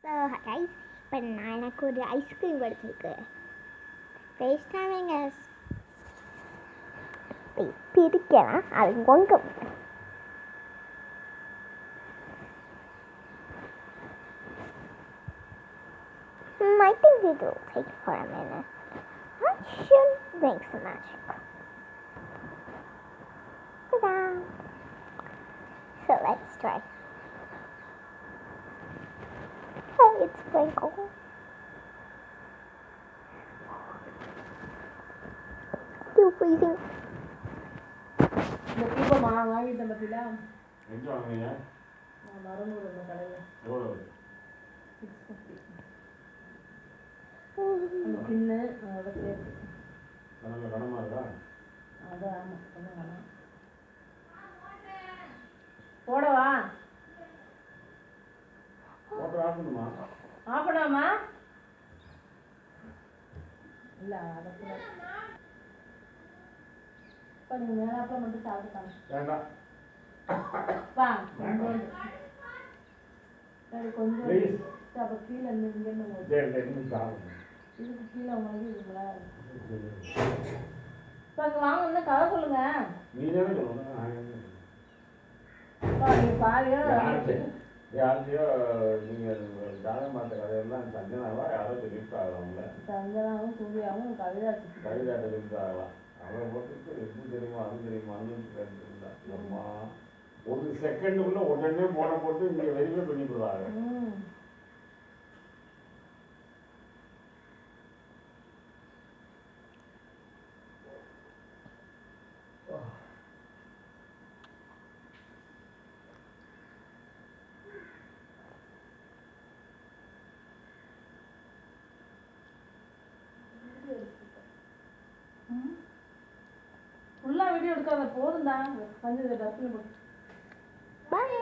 So rice இப்போ நான் எனக்கு ஒரு ஐஸ்கிரீம் எடுத்துருக்கு பேசிட்டாமேங்க பிரிக்கலாம் அது கொண்டு I think it will take for a minute. I should make some magic. Ta-da! So let's try. Oh, it's sprinkle. Still freezing. இந்த தீபமா வாங்கிட்டேன் பத்தில எங்க வாங்குனீங்க? நான் மறந்துடுறேன் இந்த கடையில் எவ்வளவு? 650 அந்த பின்னு அதோட சேர்த்து நல்ல கனமா இருக்கா? அது ஆமாம் கொஞ்சம் கனம் போடவா மோட்டர் ஆஃப் பண்ணுமா? ஆஃப் பண்ணாமா இல்லை அதை கூட இப்போ நீங்கள் மேலாப்பில் மட்டும் சாப்பிட்டுட்டாங்க வேண்டாம். வா கொஞ்சோண்டு சரி கொஞ்சம் ப்ளீஸ். அப்போ கீழே இருந்து இங்கேருந்து சரி இன்னும் சாப்பிடுங்க. இதுக்கு கீழே உங்களுக்கு இதுங்களா இப்போ அங்கே வாங்கணும்னா கதை சொல்லுங்க நீ தானே சொல்லணும், நான் என்ன சொல்றது? நீங்கள் பாருங்க யார்கிட்டயோ நீங்கள் ஜாதகம் பார்த்த கதையெல்லாம் சஞ்சனாவா யாரோ சொல்லியிருக்காங்கள, சஞ்சனாவும் சூர்யாவும் கவிதாச்சு கவிதாட்ட சொல்லியிருக்காங்களாம். அவரை போட்டுட்டு எப்படி தெரியுமா அது தெரியுமான்னு கேட்டுருந்தா. அம்மா ஒரு செகண்டுக்குள்ள உடனே போன போட்டு இங்கே வெரிஃபை பண்ணி விடுவாங்க. ஃபுல்லாக வீடியோ எடுக்காத போதும்டா கொஞ்சம் டஸ்ட்பின் போட்டு Bye.